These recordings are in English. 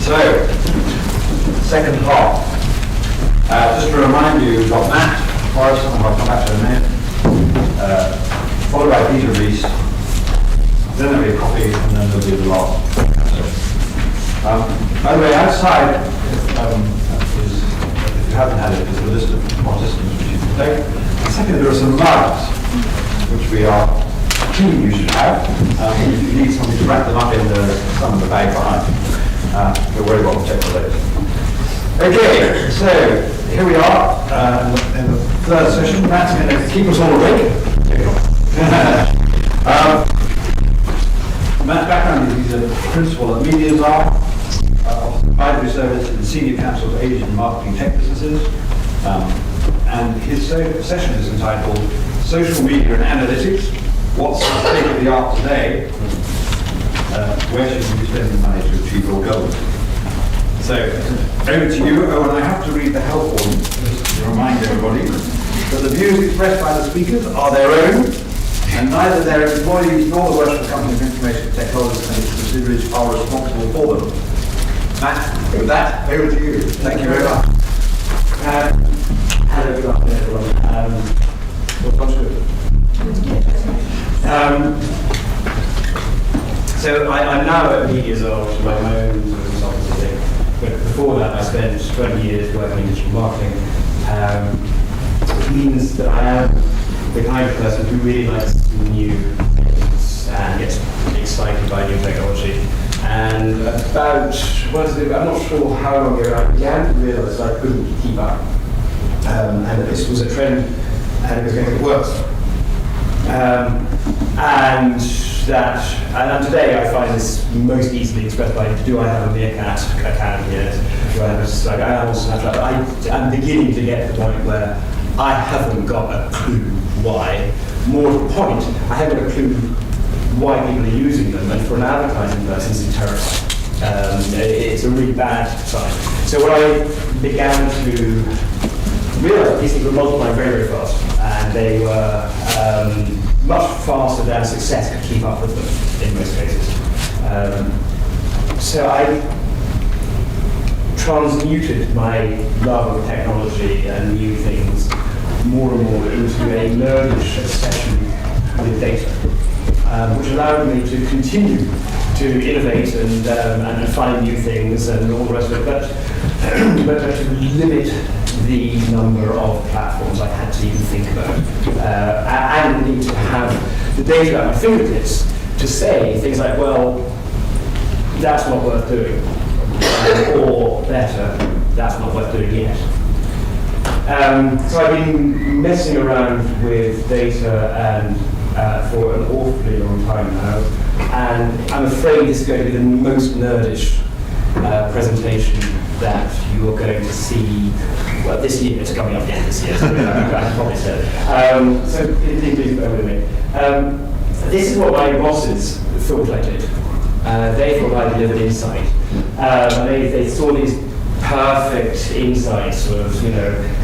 So, second half. Just to remind you, we've got Matt, Morrison, and I'll come back to in a minute, followed by Peter Reese, then there'll be a copy, and then there'll be the last. By the way, outside, if you haven't had it, is a list of participants which you can take. And second, there are some mugs, which we are keen you should have. If you need something to wrap them up in some of the bag behind, you're very welcome to take those. Okay, so here we are in the third session. Matt's going to keep us all awake. Matt's background is he's a principal at Mediaczar, advisory service in the Senior Council of Asian Marketing Tech Businesses. And his session is entitled Social Media and Analytics, What's the State of the Art Today? Where should you be spending money to achieve your goals? So, over to you. Oh, and I have to read the health warning, just to remind everybody that the views expressed by the speakers are their own, and neither their employees nor the Workshop Company of Information Technology and its subsidiaries are responsible for them. Matt, with that, over to you. Thank you very much. Hello, good afternoon, everyone. So I'm now at Mediaczar, which is my own sort of consultancy thing. But before that, I spent 20 years working in digital marketing, which means that I am the kind of person who really likes new things and gets excited by new technology. And about, I'm not sure how long ago, I began to realise that I couldn't keep up. And that this was a trend and it was going to get worse. And today I find this most easily expressed by, do I have a Mediaczar account yet? Do I have I am on Snapchat, but I'm beginning to get to the point where I haven't got a clue why. More to the point, I haven't got a clue why people are using them, and for an advertising person, it's terrifying. It's a really bad sign. So when I began to realised these things were multiplying very, very fast, and they were much faster than success could keep up with them in most cases. So I transmuted my love of technology and new things more and more into a nerdish obsession with data, which allowed me to continue to innovate and find new things and all the rest of it, but to limit the number of platforms I had to even think about, and need to have the data at my fingertips to say things like, well, that's not worth doing, or better, that's not worth doing yet. So I've been messing around with data and for an awfully long time now, and I'm afraid this is going to be the most nerdish presentation that you're going to see. Well, this year, it's coming up the end of this year, so I probably said it. So please bear with me. This is what my bosses thought I did. They thought I delivered insight. They saw these perfect insights sort of,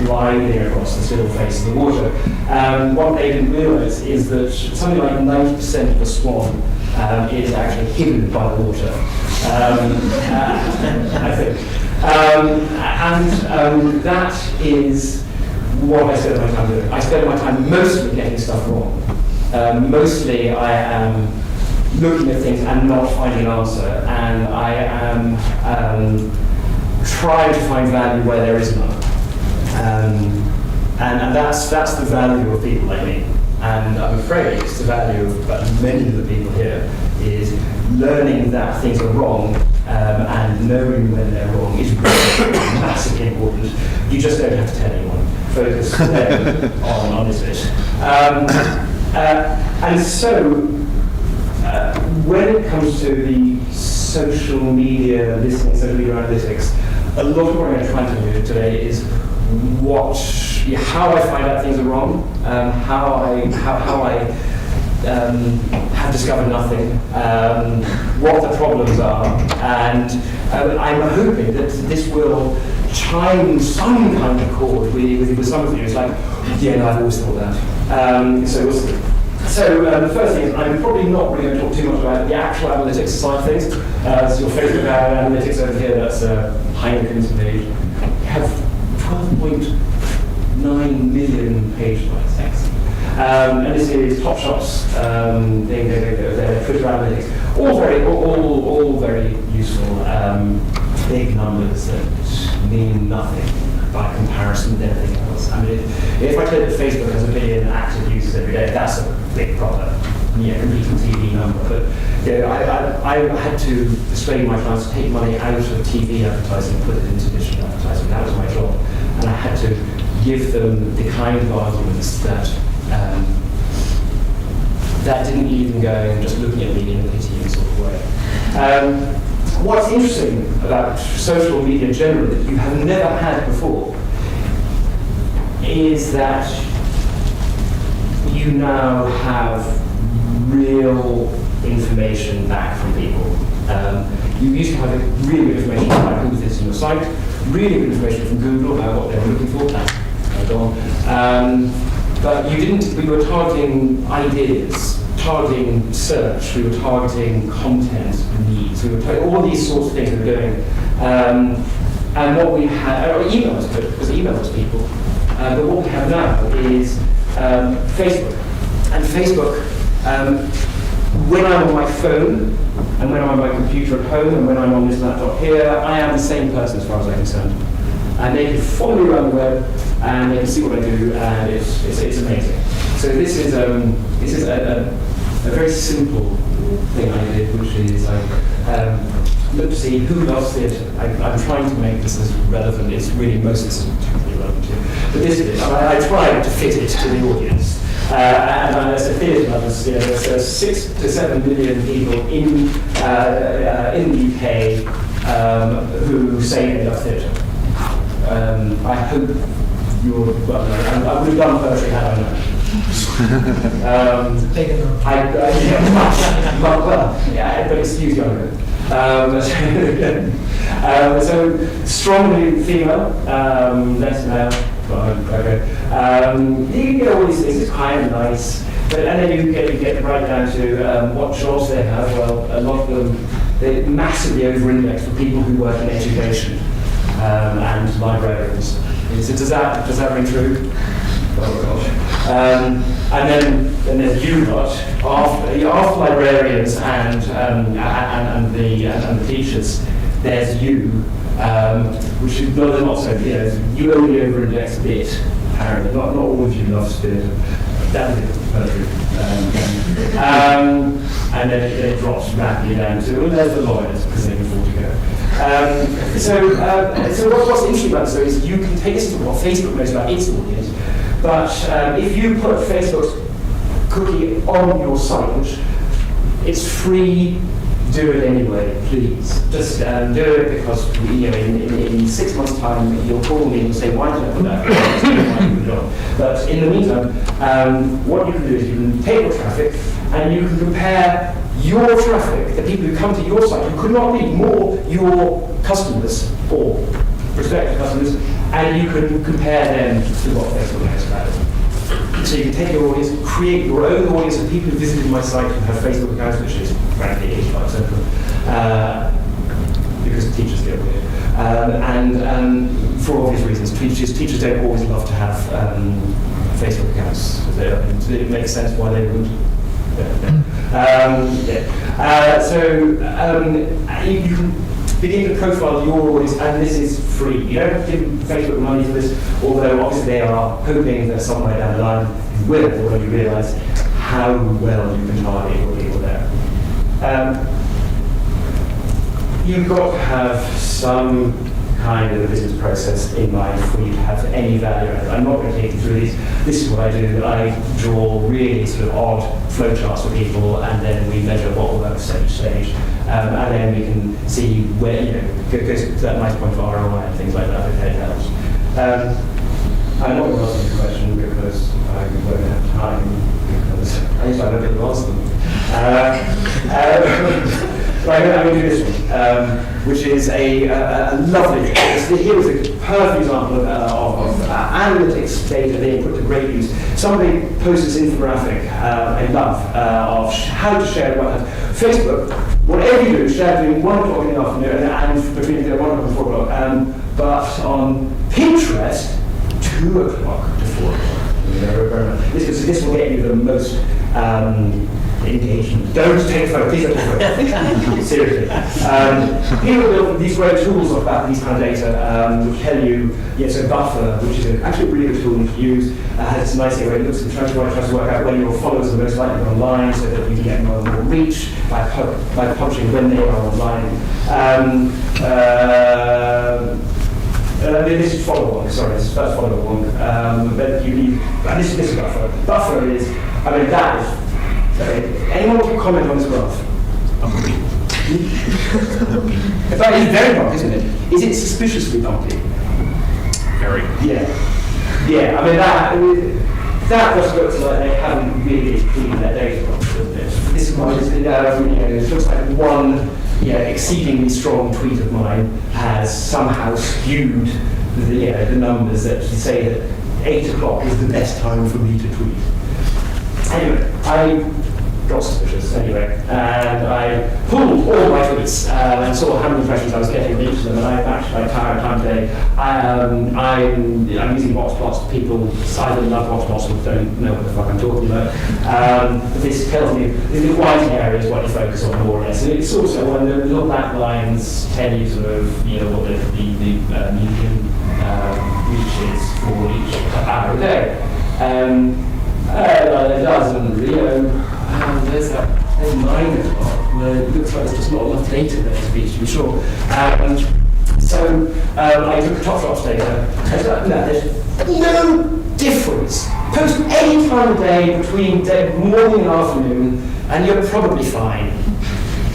gliding across the still face of the water. What they didn't realise is that something like 90% of the swan is actually hidden by the water, I think. And that is what I spend my time doing. I spend my time mostly getting stuff wrong. Mostly I am looking at things and not finding an answer, and I am trying to find value where there is none. And that's the value of people like me. And I'm afraid it's the value of many of the people here is learning that things are wrong, and knowing when they're wrong is really massively important. You just don't have to tell anyone. Focus on this bit. And so, when it comes to the social media listening, social media analytics, a lot of what I'm going to try to do today is how I find out things are wrong, how I have discovered nothing, what the problems are, and I'm hoping that this will chime some kind of chord with some of you. It's like, yeah, no, I've always thought that. So we'll see. So the first thing is, I'm probably not really going to talk too much about the actual analytics side of things. This is your Facebook analytics over here, that's Heineken's page. We have 12.9 million page likes. And this is Topshop's their Twitter analytics. All very useful, big numbers that mean nothing by comparison with anything else. I mean, if I take that Facebook has 1 billion active users every day, that's a big problem. Yeah, competing TV number. But I had to persuade my clients to take money out of TV advertising and put it into digital advertising. That was my job. And I had to give them the kind of arguments that that didn't leave them going just looking at me in a pitying sort of way. What's interesting about social media generally that you have never had before is that you now have real information back from people. You used to have really good information about who visits your site, really good information from Google about what they're looking for. But you didn't, we were targeting ideas, targeting search, we were targeting content needs, we were targeting all these sorts of things we were doing. And what we had, email was good, because email was people. But what we have now is Facebook. And Facebook, when I'm on my phone, and when I'm on my computer at home, and when I'm on this laptop here, I am the same person as far as I'm concerned. And they can follow me around the web, and they can see what I do, and it's amazing. So this is a very simple thing I did, which is I look to see who loves theatre. I'm trying to make this as relevant. It's really most of this is technically relevant to, but this is it. I tried to fit it to the audience. And as a theatre lovers, there's 6 to 7 million people in the UK who say they love theatre. I hope you're, well, I would have done poetry had I known. But excuse younger. So strongly female, less male. Okay. You get all these things. It's kind of nice, but and then you get right down to what jobs they have. Well, a lot of them they massively over-index for people who work in education and librarians. So does that ring true? Oh gosh. And then there's you lot after librarians and the teachers. There's you, which is not so. You only over-index a bit. Apparently, not all of you love theatre. That is poetry. And then it drops rapidly down to, well, there's the lawyers because they can afford to go. So what's interesting about this though is you can take this to what Facebook knows about its audience, but if you put Facebook's cookie on your site, which it's free, do it anyway, please. Just do it because in 6 months' time you'll call me and say, why did I put that? But in the meantime, what you can do is you can take your traffic and you can compare your traffic, the people who come to your site, who could not be more your customers or prospective customers, and you can compare them to what Facebook knows about it. So you can take your audience, create your own audience of people who visited my site who have Facebook accounts, which is frankly 85% of them, because teachers get weird. And for obvious reasons, teachers don't always love to have Facebook accounts. It makes sense why they wouldn't. You can begin to profile your audience, and this is free. You don't have to give Facebook money for this, although obviously they are hoping that somewhere down the line you will already realise how well you can target your people there. You've got to have some kind of a business process in mind for you to have any value. I'm not going to take you through these. This is what I do. I draw really sort of odd flowcharts for people, and then we measure what will work at each stage. And then we can see where, goes to that nice point of ROI and things like that, if it helps. I'm not going to answer your question because I won't have time, because I don't get to answer them. Right, I'm going to do this one, which is a lovely. Here is a perfect example of analytics data being put to great use. Somebody posted this infographic I love of how to share what Facebook. Whatever you do, share between 1 o'clock in the afternoon and between 1 o'clock and 4 o'clock. But on Pinterest, 2 o'clock to 4 o'clock. This will get you the most engagement. Don't take a photo, please don't take a photo. Seriously. People build these great tools about these kind of data, which tell you, so Buffer, which is actually a really good tool to use, has this nice thing where it looks and tries to work out when your followers are most likely online so that you can get more and more reach by publishing when they are online. This is follow on, sorry, this is first follow on. But you need, this is Buffer. Buffer is, that is, anyone want to comment on this graph? In fact, it's very bumpy, isn't it? Is it suspiciously bumpy? Very. Yeah. That just looks like they haven't really cleaned their data up, doesn't it? This is why it looks like one exceedingly strong tweet of mine has somehow skewed the numbers that say that 8 o'clock is the best time for me to tweet. Anyway, I got suspicious anyway, and I pulled all my tweets and saw how many impressions I was getting each of them, and I've actually time today. I'm using box plots. People either love box plots or don't know what the fuck I'm talking about. This tells me the white area is what you focus on more or less, and it's also when the little black lines tell you sort of what the median reach is for each hour a day. It doesn't, there's 9 o'clock where it looks like there's just not enough data there to be sure. So I took the top drops data. There's no difference. Post any time of day between morning and afternoon, and you're probably fine.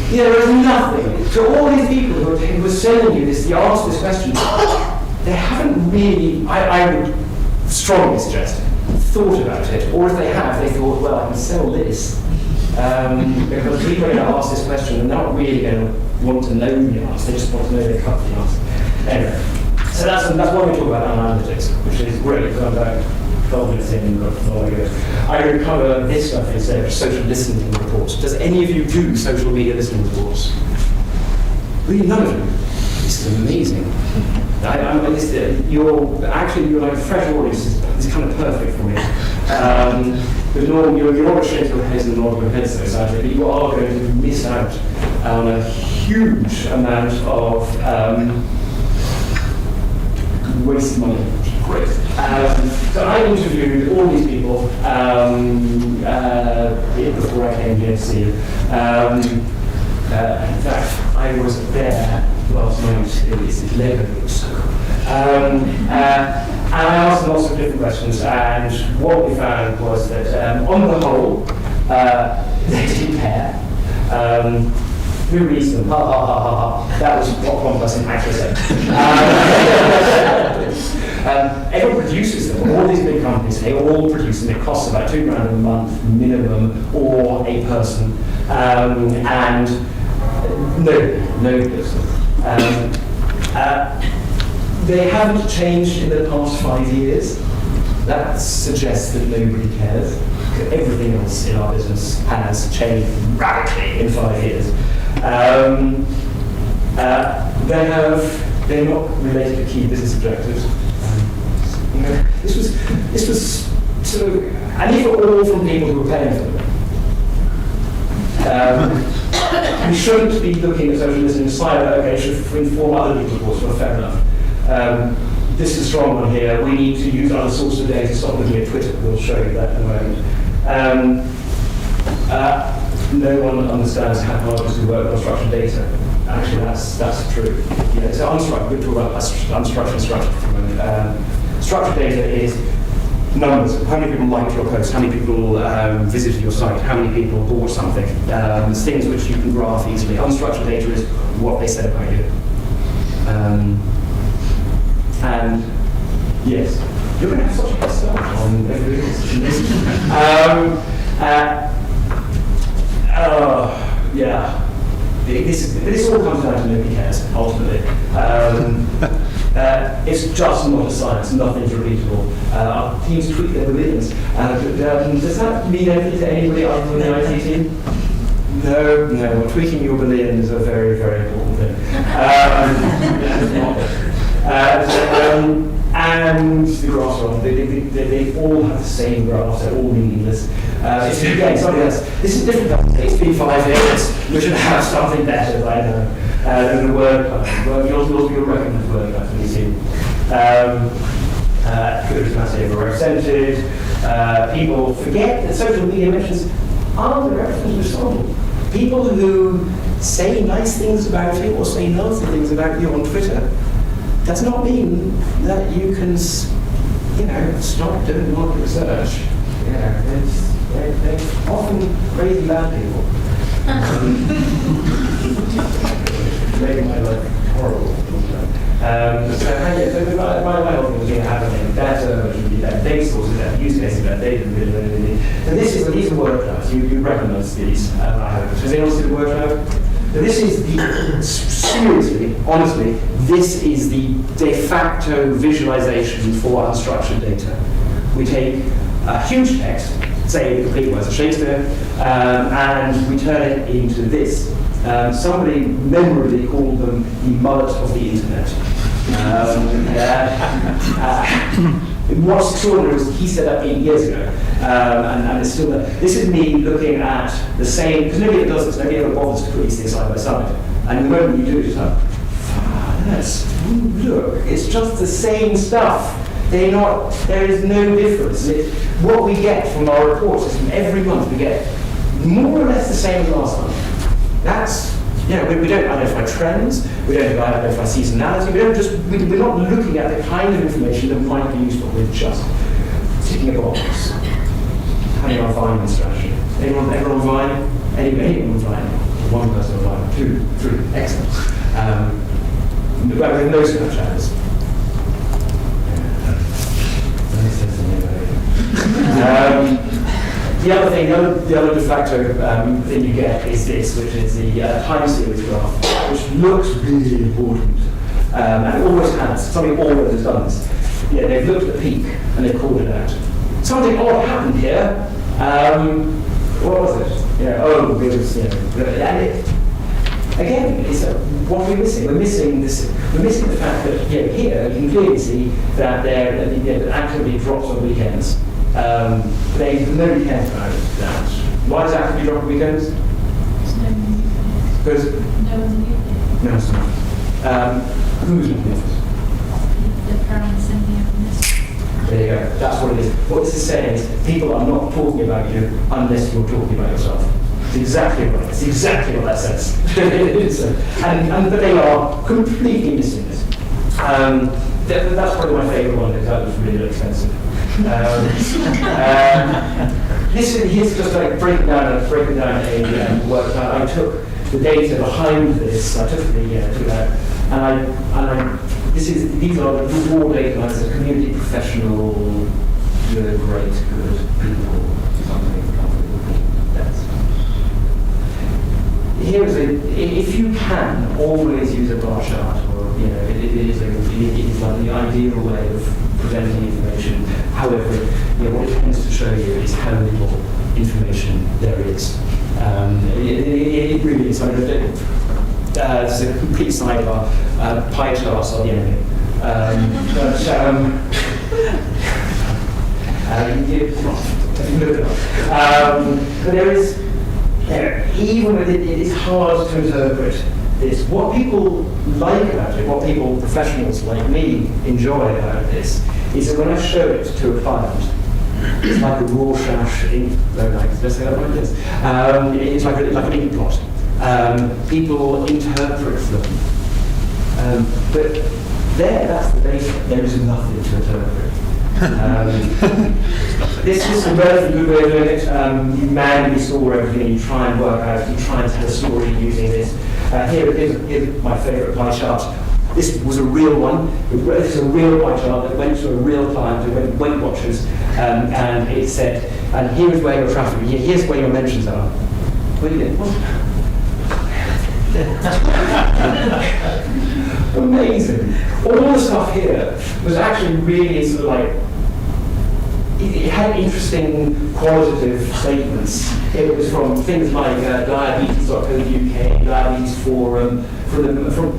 There is nothing. So all these people who are selling you this, the answer to this question, they haven't really, I would strongly suggest, thought about it, or if they have, they thought, well, I can sell this because people are going to ask this question and they're not really going to want to know the answer, they just want to know they cut the answer. Anyway, so that's why we talk about analytics, which is great because I'm about 12 minutes in and got all good. I'm going to cover this stuff instead of social listening reports. Does any of you do social media listening reports? Really, none of you? This is amazing. You're like a fresh audience. It's kind of perfect for me. You're not ashamed of your heads and not your heads so sadly, but you are going to miss out on a huge amount of wasted money. Great. So I interviewed all these people before I came here to see you. In fact, I was there last night. It's 11 or so. And I asked lots of different questions, and what we found was that on the whole, they didn't care. Who reads them? Ha ha ha ha ha. That was what one person actually said. Everyone produces them. All these big companies, they all produce them. It costs about £2 grand a month minimum, or a person, and nobody does them. They haven't changed in the past 5 years. That suggests that nobody cares. Everything else in our business has changed radically in 5 years. They're not related to key business objectives. This was sort of, and these were all from people who were paying for them. We shouldn't be looking at social listening as silo. Okay, should inform other people's reports. Well, fair enough. This is a strong one here. We need to use other sources of data. Stop looking at Twitter. We'll show you that in a moment. No one understands how hard it is to work with unstructured data. Actually, that's true. So unstructured. We're talking about unstructured and structured for a moment. Structured data is numbers. How many people liked your post? How many people visited your site? How many people bought something? Things which you can graph easily. Unstructured data is what they said about you. And yes, you're going to have such a head start on everything else. this all comes down to nobody cares, ultimately. It's just not a science, nothing's repeatable. Our teams tweak their billions. Does that mean anything to anybody other than the IT team? No, well, tweaking your billion is a very, very important thing. And the graphs are on. They all have the same graphs, they're all meaningless. It's again something else. This is different. It's been 5 years. We should have something better by now than the word cloud. Well, you'll recognise word cloud when you see good is massively overrepresented. People forget that social media mentions aren't the reference responsible. People who say nice things about you or say nasty things about you on Twitter does not mean that you can, stop doing market research. They're often crazy bad people. Making my life horrible. So my whole thing was having better, which would be better data sources, better use cases, better data. So these are word clouds. You recognise these. I hope. Does anyone see the word cloud? So this is seriously, honestly, this is the de facto visualization for unstructured data. We take a huge text, say the complete words of Shakespeare, and we turn it into this. Somebody memorably called them the mullet of the internet. What's extraordinary is he said that 8 years ago, and it's still there. This is me looking at the same, because nobody ever does this, nobody ever bothers to put these things side by side. And the moment you do it, it's like, look, it's just the same stuff. There is no difference. What we get from our report system every month, we get more or less the same as last month. That's, we don't identify trends, we don't identify seasonality, we're not looking at the kind of information that might be useful. We're just ticking a box. Having our Vine strategy. Everyone on Vine? Anyone on Vine? One person on Vine, 2, 3, excellent. But with no Snapchatters. The other thing, the other de facto thing you get is this, which is the time series graph, which looks really important. And it always has. Something always has done this. Yeah, they've looked at the peak and they've called it out. Something odd happened here. What was it? It was, again, it's what are we missing? We're missing the fact that here you can clearly see that their activity drops on weekends. Nobody cares about that. Why does activity drop on weekends? Because no one's in the office. No, it's not. Who's in the office? The parents in the office. There you go. That's what it is. What this is saying is people are not talking about you unless you're talking about yourself. It's exactly right. It's exactly what that says. But they are completely missing this. That's probably my favourite one because that was really expensive. Here's just like breaking down a work out. I took the data behind this. I took took that, and these are the raw data as a community professional, great, good people, something. If you can always use a bar chart, or it is like the ideal way of presenting information. However, what it tends to show you is how little information there is. It really is. It's a complete sidebar. Pie charts are the enemy. Look it up. But there is. Even with it is hard to interpret this. What people like about it, what professionals like me enjoy about this, is that when I show it to a client, it's like a Rorschach ink. Let's say that like this. It's like an ink plot. People interpret them, but that's the data. There is nothing to interpret. This is a relatively good way of doing it. You manually store everything, you try and work out, you try and tell a story using this. Here's my favourite pie chart. This was a real one. This is a real pie chart that went to a real client who went Weight Watchers, and it said, and here's where your traffic, here's where your mentions are. Amazing. All the stuff here was actually really sort of like, it had interesting qualitative statements. It was from things like diabetes.co.uk, Diabetes Forum, from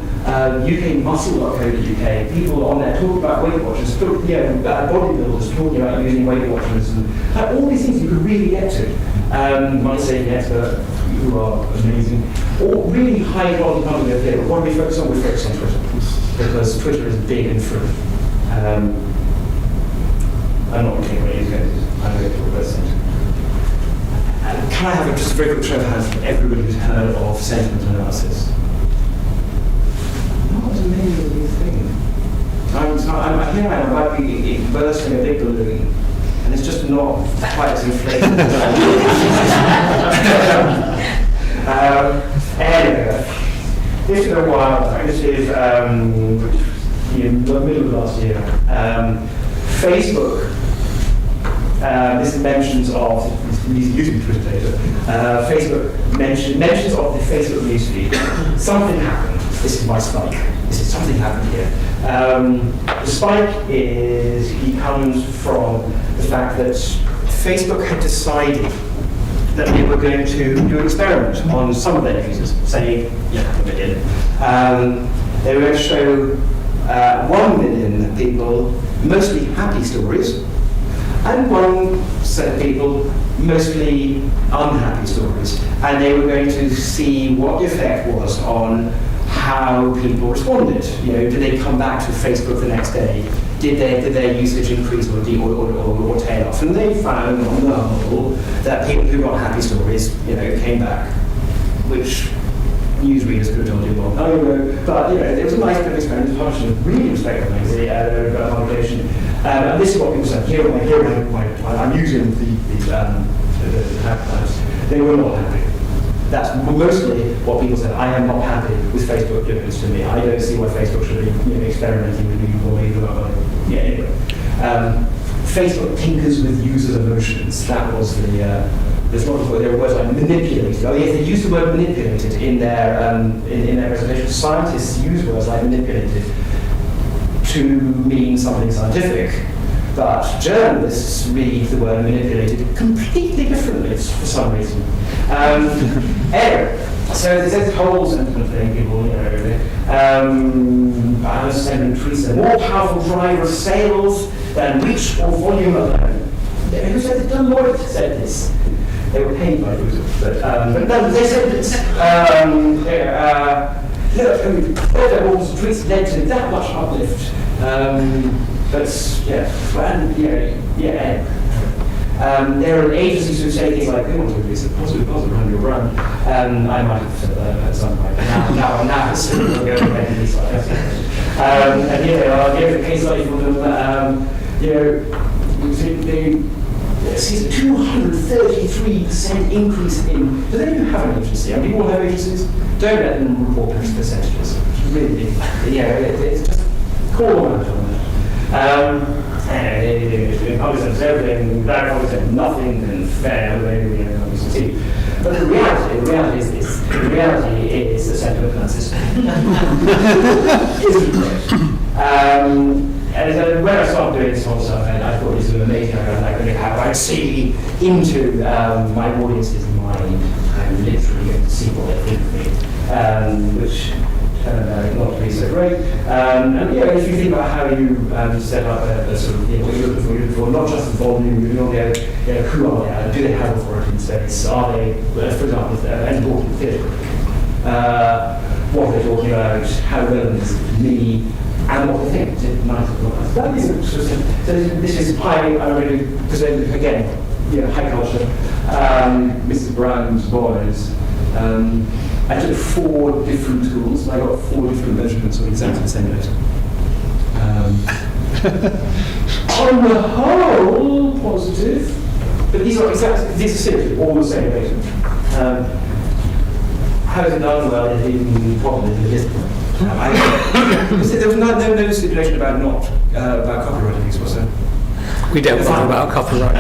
UK Muscle.co.uk, people on there talking about Weight Watchers, bodybuilders talking about using Weight Watchers, and all these things you could really get to. My saving expert, who are amazing, all really high quality content over here. But what do we focus on? We focus on Twitter, because Twitter is big and free. I'm not looking at it, I'm going to reverse it. Can I have just a very quick show of hands from everybody who's heard of sentiment analysis? Not many of these things. Here I am about to be bursting a big balloon, and it's just not quite as inflated as anyway, this is a while back. This is in the middle of last year. Facebook. This is mentions of using Twitter data. Facebook mentions of the Facebook newsfeed. Something happened. This is my spike. This is something happened here. The spike comes from the fact that Facebook had decided that they were going to do an experiment on some of their users, say, a million. They were going to show 1 million people mostly happy stories, and one set of people mostly unhappy stories. And they were going to see what the effect was on how people responded. Did they come back to Facebook the next day? Did their usage increase or tail off? And they found on the whole that people who got happy stories, came back, which newsreaders could have told you long time ago. But it was a nice bit of experiment, published in a really respectable publication. And this is what people said. Here I'm using the happy times. They were not happy. That's mostly what people said. I am not happy with Facebook doing this to me. I don't see why Facebook should be experimenting with me or either. Anyway. Facebook tinkers with users' emotions. That was there's a lot of there were words like manipulated. Oh yes, they used the word manipulated in their presentation. Scientists use words like manipulated to mean something scientific, but journalists read the word manipulated completely differently for some reason. Anyway, so there's this whole sentiment thing, people, sentiment tweets, a more powerful driver of sales than reach or volume alone. Who said this? Deloitte said this. They were paid by users, but no, they said this. Their orders tweets led to that much uplift. There are agencies who say things like, "We want to release a positive around your brand." I might have said that at some point. Now it's still going to go ahead these like and here they are. Here's a case study for them. They see a 233% increase in. Do they even have an agency? People have agencies. Don't let them report percentages. Really, it's just call them out on that. Publishers everything, that publishers nothing and fair, but the reality is this. The reality is the sentiment analysis isn't great. And when I started doing this whole stuff, I thought this was amazing. I'd see into my audience's mind. I'm literally going to see what they think of me, which turned out not to be so great. And if you think about how you set up a sort of what you're looking for, not just the volume, who are they? Do they have authority in space? Are they, for example, an important theatre critic? What are they talking about? How relevant is it to me? And what they think. Is it nice or not nice? That is interesting. So this is high. I'm going to present again. High culture. Mrs. Brown's boys. I took 4 different tools, and I got 4 different measurements of exactly the same data. On the whole, positive, but these are seriously all the same data. How is it done? Well, it's even probably at this point. There was no stipulation about copyright abuse, was there? We don't think about copyright.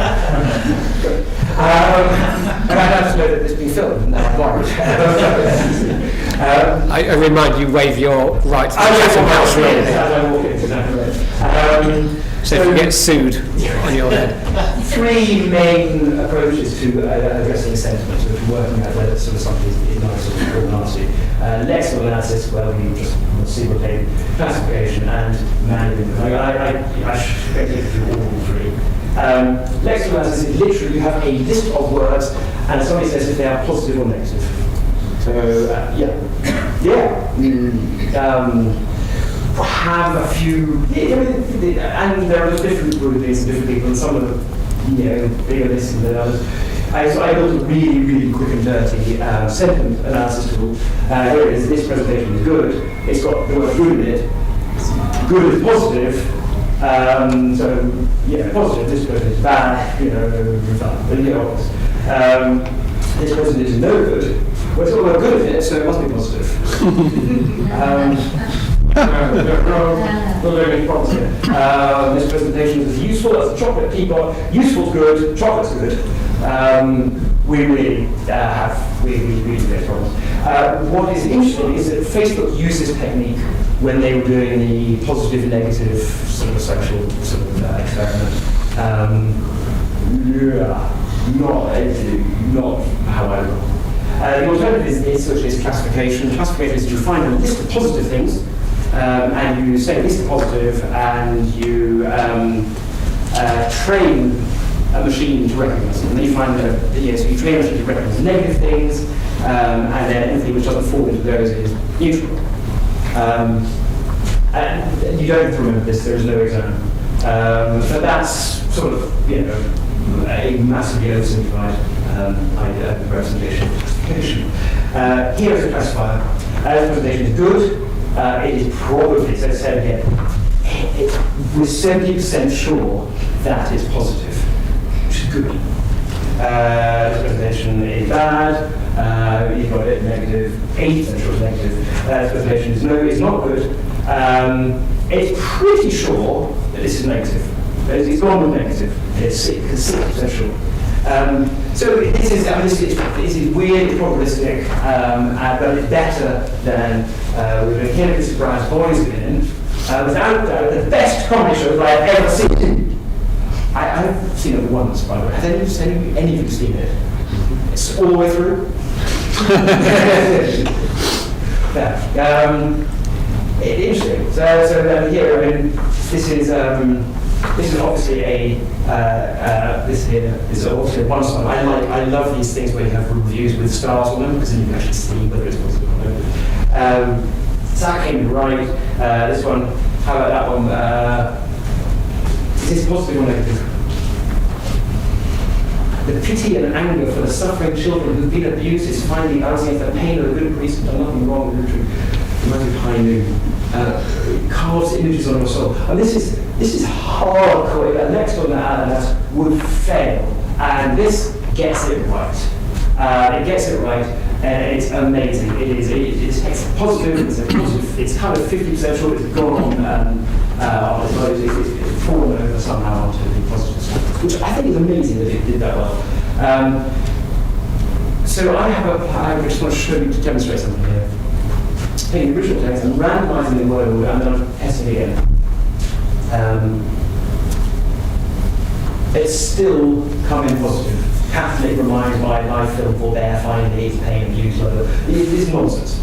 And I have to know that it's been filmed, and now I'm worried. I remind you, waive your right to the I Chatham House rule. I walk in, exactly right. So if you get sued on your head. Three main approaches to addressing sentiment, so if you're working out whether sort of something is nice or nasty. Lexical analysis, well, we just single pane classification, and manual. I should take you through all three. Lexical analysis is literally you have a list of words, and somebody says if they are positive or negative. So, have a few, and there are different groupings and different people, and some of them, bigger lists than others. So I built a really, really quick and dirty sentiment analysis tool. Here it is. This presentation is good. It's got the word good in it. Good is positive. Positive. This person is bad. This person is no good. Well, it's got the word good in it, so it must be positive. Not very many problems here. This presentation is useful. That's a chocolate teapot. Useful's good. Chocolate's good. We really have those problems. What is interesting is that Facebook used this technique when they were doing the positive and negative sort of social sort of experiment. Not how I roll. The alternative is classification. Classification is you find a list of positive things, and you say a list of positive, and you train a machine to recognize them. And then you find that, so you train a machine to recognize negative things, and then anything which doesn't fall into those is neutral. And you don't have to remember this, there is no exam. But that's sort of, a massively oversimplified representation. Here is a classifier. This presentation is good. It is probably, so said again, we're 70% sure that it's positive, which is good. This presentation is bad. You've got it negative. 80% sure it's negative. This presentation is no, it's not good. It's pretty sure that this is negative. It's gone with negative. It's 60% sure. So this is weird, it's probabilistic, but it's better than we've been clinically surprised boys have been. Without doubt, the best comedy shows I've ever seen. I've seen it once, by the way. Has any of you seen it? It's all the way through. Interesting. So here, this is obviously this is obviously one star. I love these things where you have reviews with stars on them because then you can actually see whether it's positive or not. So that came in right. This one, how about that one? Is this positive or negative? The pity and anger for the suffering children who've been abused is finally balancing the pain of the good priest who've done nothing wrong with the truth. Imagine high noon. Carves images on your soul. And this is hardcore. The next one that would fail. And this gets it right. It gets it right, and it's amazing. It's positive. It's kind of 50% sure it's gone on its body. It's fallen over somehow onto the positive side, which I think is amazing that it did that well. So I just want to show you to demonstrate something here. Taking the original text and randomizing the word order, and then I'm testing it again. It's still coming positive. Catholic reminds by life film forbear, find needs, pain, abuse, it is nonsense.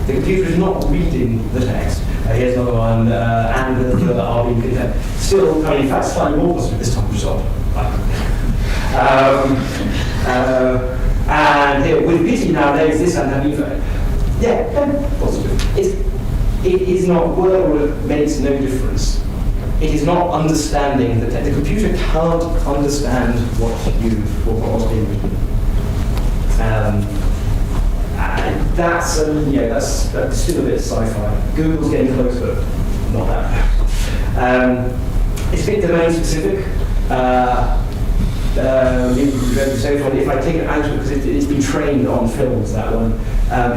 The computer is not reading the text. Here's another one, and the other are being condemned. Still coming, in fact, slightly more positive this time result. And here, with pity now, there is this and that. Yeah, positive. It is not word order makes no difference. It is not understanding the computer can't understand what's being written. That's still a bit sci-fi. Google's getting close, but not that. It's a bit domain specific. If I take it out, because it's been trained on films, that one.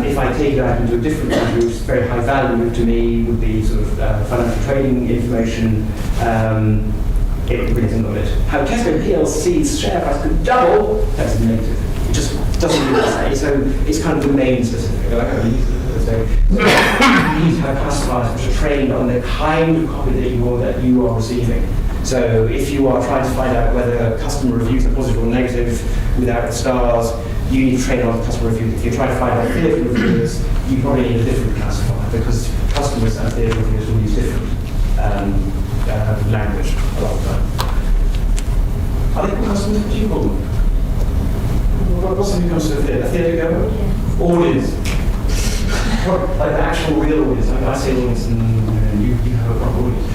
If I take it out into a different country, which is very high value to me, would be sort of financial trading information. It would bring some of it. How Tesco PLC's share price could double, that's negative. It just doesn't really say. So it's kind of domain specific. So you need to have classifiers which are trained on the kind of copy that you are receiving. So if you are trying to find out whether customer reviews are positive or negative without the stars, you need to train on customer reviews. If you're trying to find out theatre reviewers, you probably need a different classifier because customers and theatre reviewers will use different language a lot of the time. Are they called customers? What do you call them? What's something comes to a theatre goer? Yeah. Audience. Like the actual real audience. Like I say audience and you have a proper audience.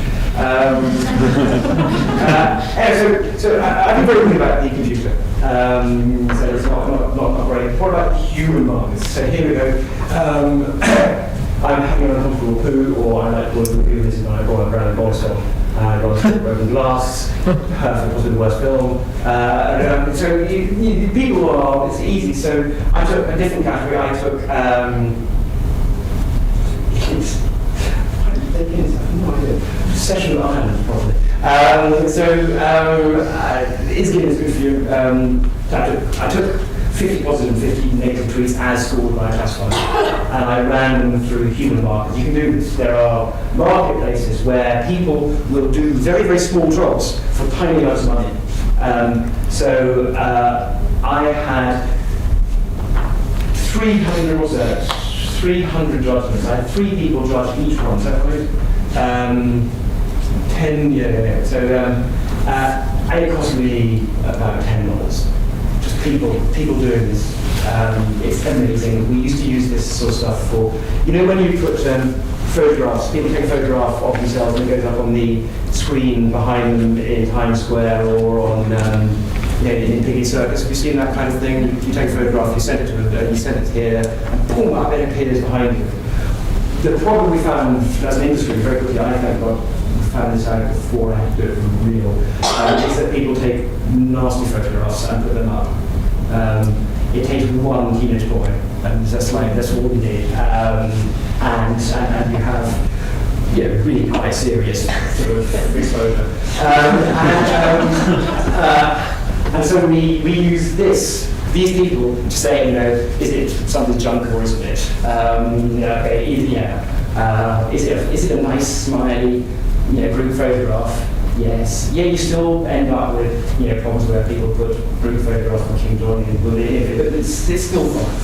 So I've been very good about the computer. So it's not great. What about human markers? So here we go. I'm having an uncomfortable poo, or I like to review this in my Royal Brown Boston. Broken Glass, perfect, was the worst film. So people are, it's easy. So I took a different category. I took, no idea. Session Island, probably. Is Guinness good for you? I took 50 positive and 50 negative tweets as scored by a classifier, and I ran them through human markets. You can do this. There are marketplaces where people will do very, very small jobs for tiny amounts of money. I had 300 judgments. I had 3 people judge each one. Is that right? 10, yeah. So it cost me about $10. Just people doing this. It's amazing. We used to use this sort of stuff for, when you put photographs, people take a photograph of themselves and it goes up on the screen behind them in Times Square or on in Piggy Circus. Have you seen that kind of thing? You take a photograph, you send it to you send it here, and boom, up it appears behind you. The problem we found as an industry very quickly, I think we found this out before I had to do it for real, is that people take nasty photographs and put them up. It takes one teenage boy, and that's all we need. And you have really quite serious sort of exposure. And so we use these people to say, is it something junk or isn't it? Is it a nice, smiley, group photograph? Yes. Yeah, you still end up with problems where people put group photographs of King John in, but it's still fun.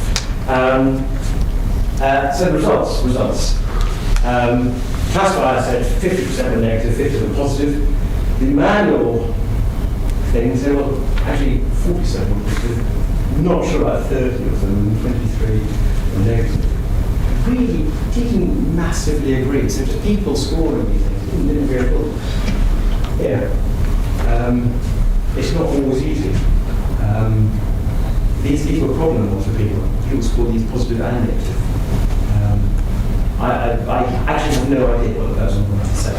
So results. Classifier said 50% were negative, 50% were positive. The manual thing said, well, actually 40% were positive. Not sure about 30 of them, 23 were negative. Really didn't massively agree. So just people scoring these things didn't agree at all. It's not always easy. These were problem ones for people. People score these positive and negative. I actually have no idea what the person wanted to say.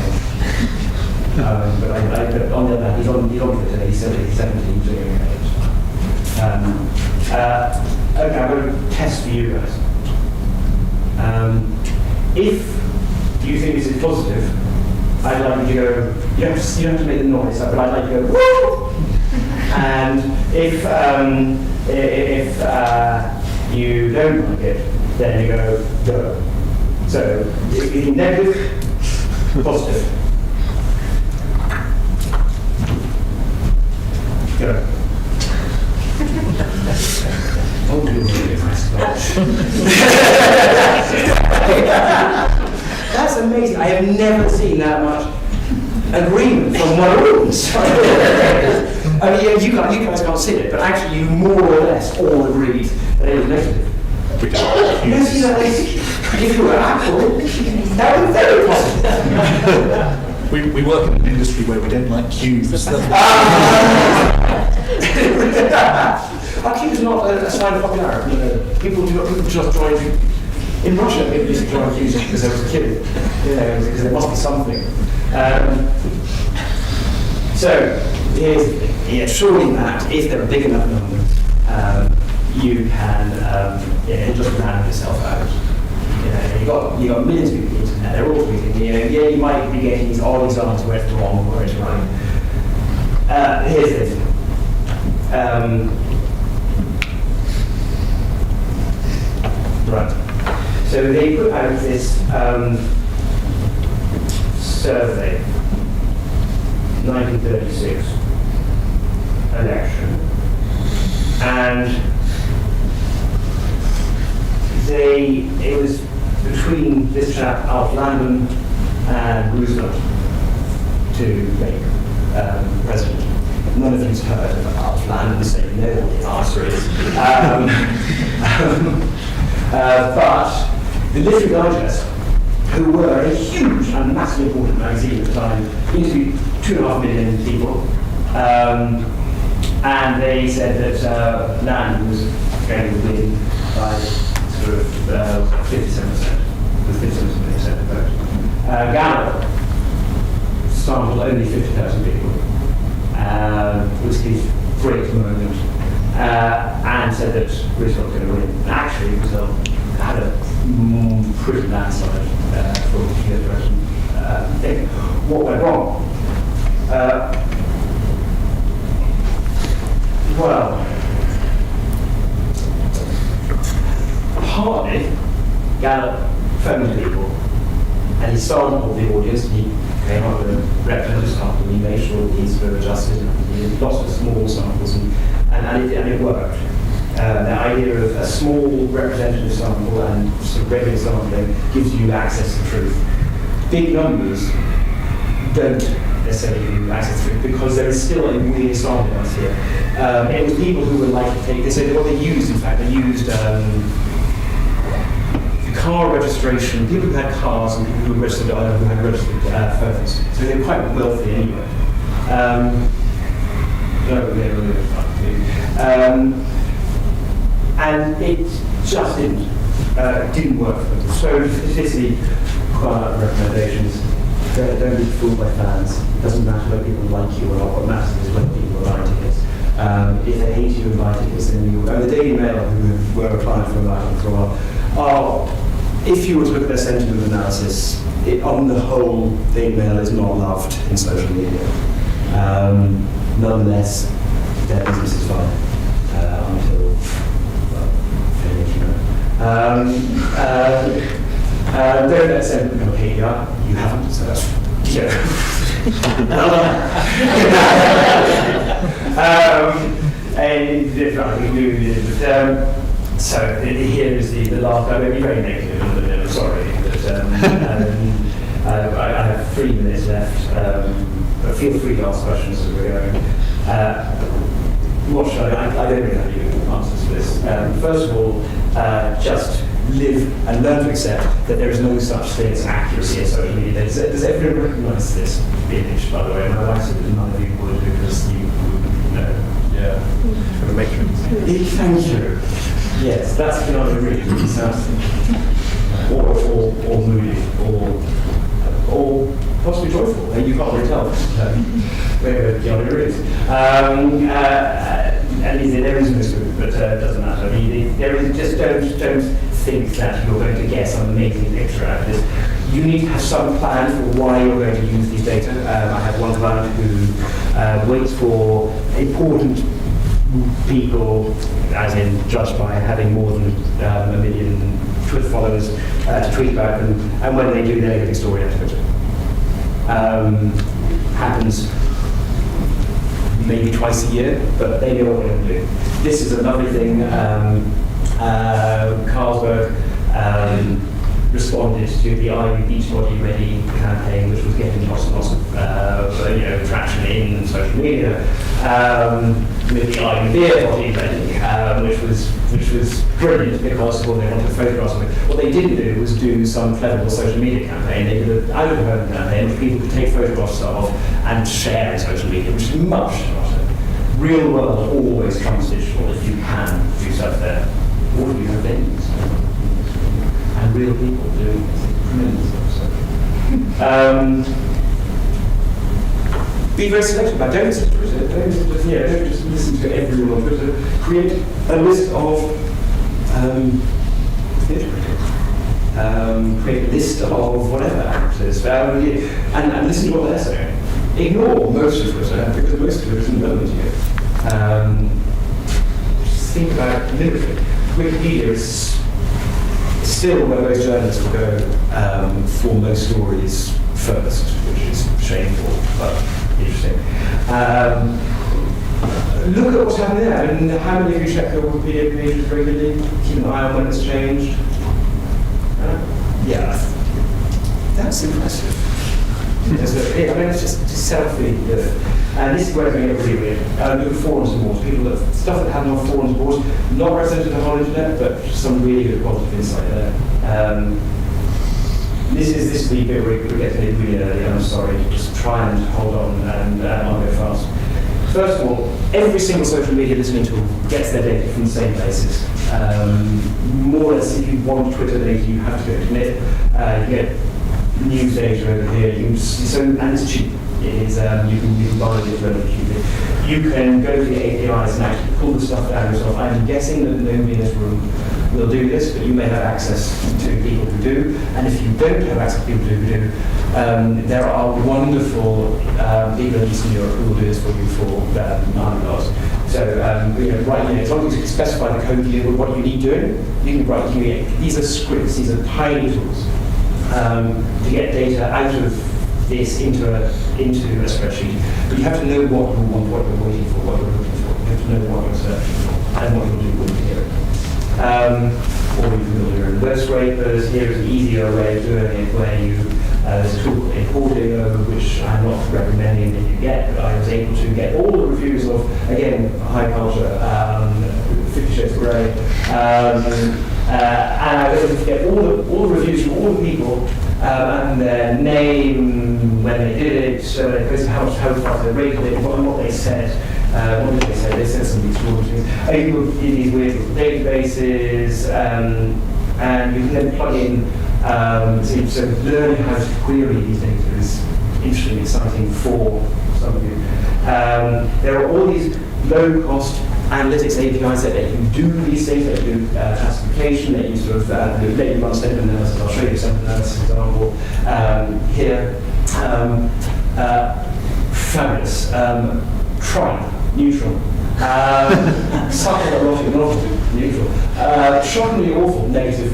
But on the other hand, he's on for today. He's 17, doing okay. Okay, I'm going to test for you guys. If you think this is positive, I'd like you to go, you don't have to make the noise, but I'd like you to go, woo! And if you don't like it, then you go. So, if you're negative, positive. Go. Oh, really That's amazing. I have never seen that much agreement from one audience. I mean, you guys can't see it, but actually you more or less all agreed that it was negative. If you were Apple, that would be very positive. We work in an industry where we don't like cues. Our cue is not a sign of popularity. People just join. In Russia, people used to join cues because there was a queue. Because there must be something. So here's the thing. Surely that if there are big enough numbers, you can just round yourself out. You got millions of people on the internet. They're all tweeting. You might be getting these odd examples where it's wrong or it's right. Here's it. Right. So they put out this survey, 1936 election, and it was between this chap, Alf Landon, and Roosevelt to make president. None of you's heard of Alf Landon, so you know what the answer is. But the Literary Digest, who were a huge and massively important magazine at the time, interviewed 2.5 million people, and they said that Landon was going to win by sort of 57%, with 57% of the vote. Gallup sampled only 50,000 people, was his great moment, and said that Roosevelt was going to win. And actually, Roosevelt had a pretty landslide for the president thing. What went wrong? Well, partly Gallup phoned people, and he sampled the audience. He came up with a representative sample, and he made sure these were adjusted, and he did lots of small samples, and it worked. The idea of a small representative sample and sort of regular sampling gives you access to truth. Big numbers don't necessarily give you access to truth because there is still a weird sample bias here. It was people who were like to take this. So what they used, in fact, they used car registration, people who had cars and people who registered, who had registered phones. So they were quite wealthy anyway. And it just didn't work for them. So basically, quiet recommendations. Don't be fooled by fans. It doesn't matter whether people like you or not. What matters is whether people are buying tickets. If they hate you and buy tickets, then you will. And the Daily Mail, who were a client for a while, if you were to look at their sentiment analysis, on the whole, the Daily Mail is not loved in social media. Nonetheless, their business is fine until, well, you know. Don't let sentiment become a KPI. You haven't, so that's, so here is the last. I may be very negative, I'm sorry, but I have 3 minutes left. But feel free to ask questions as we're going. What should I don't really have any answers to this. First of all, just live and learn to accept that there is no such thing as accuracy in social media. Does everyone recognise this image, by the way? My wife said that none of you would because you know. Yeah. For the matrix. Thank you. Yes, that's Keanu Reeves. Or moody, or possibly joyful. You can't really tell where Keanu Reeves. And there is mystery, but it doesn't matter. There is just don't think that you're going to get some amazing picture out of this. You need to have some plan for why you're going to use these data. I have one client who waits for important people, as in judged by having more than 1 million Twitter followers, to tweet about them, and when they do, they're getting story out of it. Happens maybe twice a year, but they know what they're going to do. This is a lovely thing. Carlsberg responded to the Are You Beachbody Ready campaign, which was getting lots and lots of traction in social media, with the Are You Beer Body Ready, which was brilliant because well, they wanted photographs of it. What they didn't do was do some clever social media campaign. They did an out-of-home campaign which people could take photographs of and share in social media, which is much smarter. Real world always trumps digital if you can do stuff there. Or you have venues. And real people doing tremendous stuff. Be very selective about don't listen to Twitter. Don't just listen to everyone on Twitter. Create a list of theatre critics. Create a list of whatever actors. And listen to what they're saying. Ignore most of Twitter because most of it isn't relevant to you. Just think about literature. Wikipedia is still where most journalists will go for most stories first, which is shameful, but interesting. Look at what's happening there. I mean, how many of you check your Wikipedia pages regularly? Keep an eye on when it's changed? Yeah, that's impressive. I mean, it's just selfie. And this is where it's going to get really weird. Look at forums and boards. People that stuff that happens on forums and boards, not represented on the whole internet, but some really good positive insight there. This is the bit where we're getting it really early. I'm sorry. Just try and hold on, and I'll go fast. First of all, every single social media listening tool gets their data from the same places. More or less, if you want Twitter data, you have to go to it. You get news data over here. And it's cheap. It is, you can buy it relatively cheaply. You can go to the APIs and actually pull the stuff down yourself. I'm guessing that nobody in this room will do this, but you may have access to people who do. And if you don't have access to people who do, there are wonderful people in Eastern Europe who will do this for you for $100. So, as long as you can specify the code you what you need doing, you can write. These are scripts. These are tiny tools to get data out of this into a spreadsheet. But you have to know what you want, what you're waiting for, what you're looking for. You have to know what you're searching for and what you'll do when you hear it. Or you can build your own web scrapers. Here is an easier way of doing it where you, there's a tool called Importing, which I'm not recommending that you get, but I was able to get all the reviews of, again, high culture, 50 Shades of Grey, and I was able to get all the reviews from all the people and their name, when they did it, how far they rated it, what they said. What did they say? They said some extraordinary things. You were in these weird databases, and you can then plug in. So learning how to query these data is interesting, exciting for some of you. There are all these low-cost analytics APIs that let you do these things, that do classification, that you sort of let you run statement analysis. I'll show you some analysis example here. Fabulous. Try. Neutral. Subtle, erotic, novel, neutral. Shockingly awful, negative.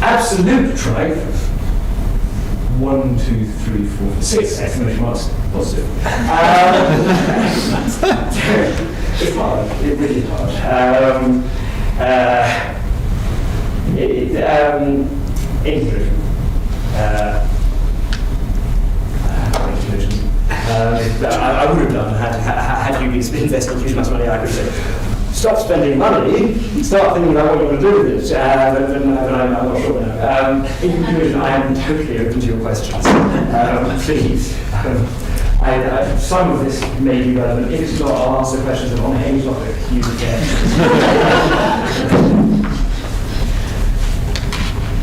Absolute tribe. 1, 2, 3, 4, 6 exclamation marks. Positive. It's hard. It really is hard. Intuition. I would have done had you been investing huge amounts of money. I could say, stop spending money, start thinking about what you're going to do with it. But I'm not sure now. In conclusion, I am totally open to your questions. Please. Some of this may be relevant. If it's not, I'll answer questions on any topic you get.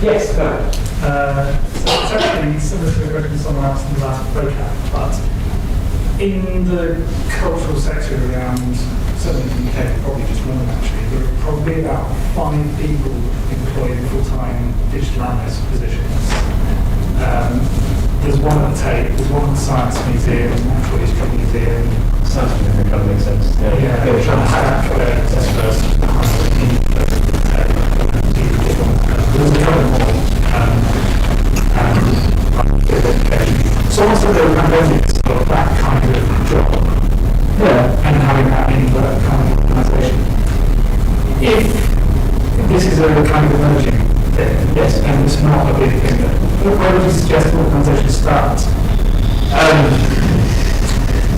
Yes, go ahead. So it's actually similar to the question someone asked in the last vocab, but in the cultural sector around, certainly in the UK, probably just one actually, there are probably about 5 people employed in full-time digital analyst positions. There's one at the Tate, there's one at the Science Museum, Natural History Museum. Science Museum kind of makes sense. They're trying to have test first. There's a couple more. So also there are benefits of that kind of job, and having that in that kind of organisation. If this is a kind of emerging thing, yes, and it's not a big thing, where would you suggest organisations start?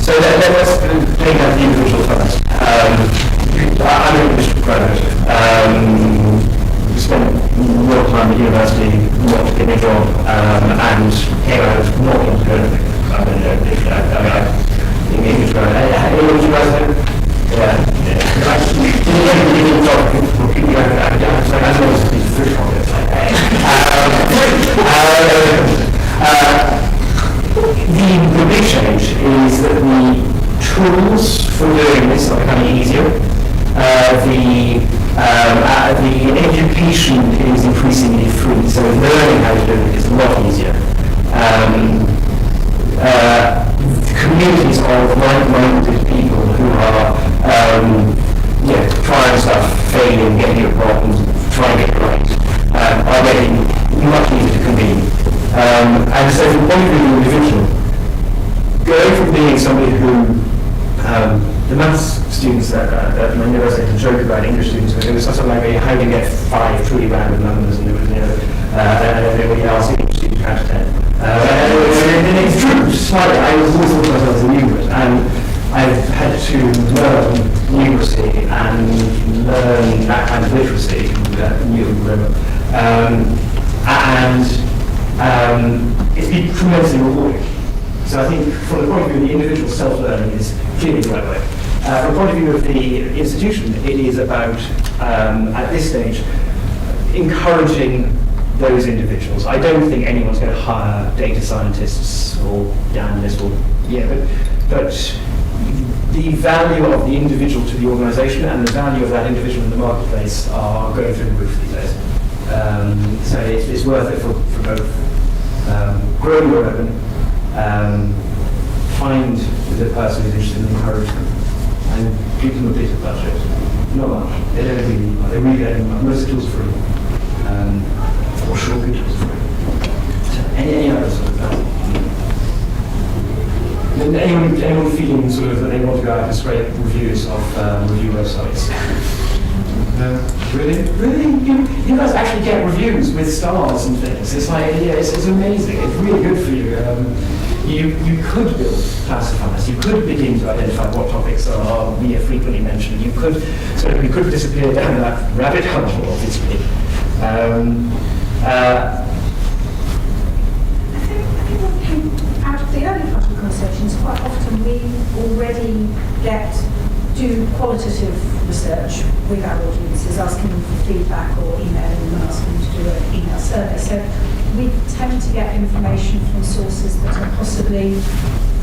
So let's take out the individual first. I'm an English graduate. Spent a lot of time at university, not getting a job, and came out not into anything. I mean, English graduate. Any of you guys know? Yeah. The big change is that the tools for doing this are becoming easier. The education is increasingly free, so learning how to do it is a lot easier. Communities of like-minded people who are trying stuff, failing, getting it wrong, And so from the point of view of the individual, going from being somebody who, the maths students that my university had a joke about English students, but it was something like how do you get 5 truly random numbers, and there was, and everybody else English students count to 10. And it's true, slightly, I was always thought of myself as a numerate, and I've had to learn numeracy and learn that kind of literacy, it's been tremendously rewarding. So I think from the point of view of the individual, self-learning is clearly the right way. From the point of view of the institution, it is about, at this stage, encouraging those individuals. I don't think anyone's going to hire data scientists or analysts but the value of the individual to the organisation and the value of that individual in the marketplace are going through the roof these days. So it's worth it for both growing your own, find the person who's interested and encourage them, and give them a bit of budget. Not much. They don't really need much. They really don't need much. Most of the tools are free. Or sure, good tools are free. So any other sort of anyone feeling sort of that they want to go out and scrape reviews of review websites? Really? Really? You guys actually get reviews with stars and things. It's like, it's amazing. It's really good for you. You could build classifiers. You could begin to identify what topics are frequently mentioned. You could disappear down that rabbit hole, obviously. Out of the early part of the conversations, quite often we already do qualitative research with our audiences, asking them for feedback or emailing them, asking them to do an email survey. So we tend to get information from sources that are possibly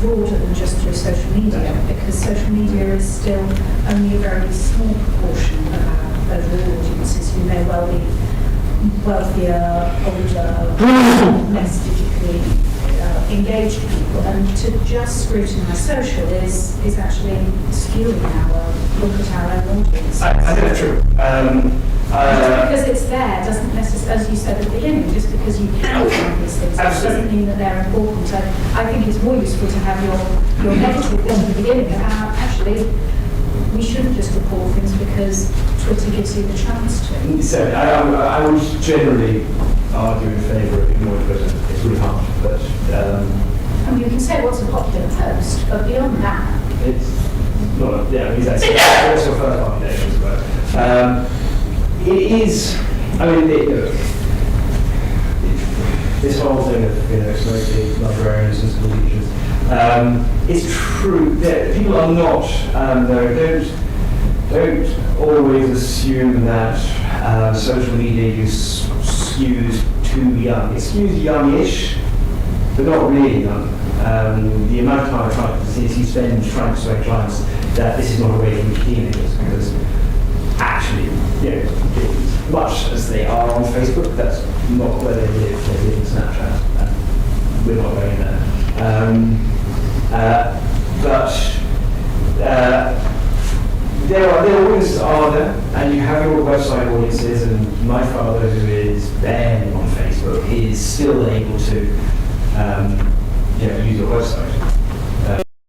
broader than just through social media, because social media is still only a very small proportion of our overall audiences who may well be wealthier, older, less digitally engaged people, and to just scrutinise social is actually skewing our look at our own audience. I think that's true. Just because it's there doesn't necessarily, as you said at the beginning, just because you can find these things, doesn't mean that they're important. So I think it's more useful to have your negative bit at the beginning about actually we shouldn't just report things because Twitter gives you the chance to. So I would generally argue in favour of ignoring Twitter. It's really hard, but I mean, you can say what's a popular post, but beyond that, it's not. Exactly. It's also further populations, but it is. I mean, this whole thing of mostly librarians and school teachers. It's true that people are not. Don't always assume that social media use skews too young. It skews youngish, but not really young. The amount of time you spend trying to persuade clients that this is not a way to reach teenagers, because actually, much as they are on Facebook, that's not where they live. They live in Snapchat, and we're not going there. Their audiences are there, and you have your website audiences, and my father, who is barely on Facebook, is still able to use your website.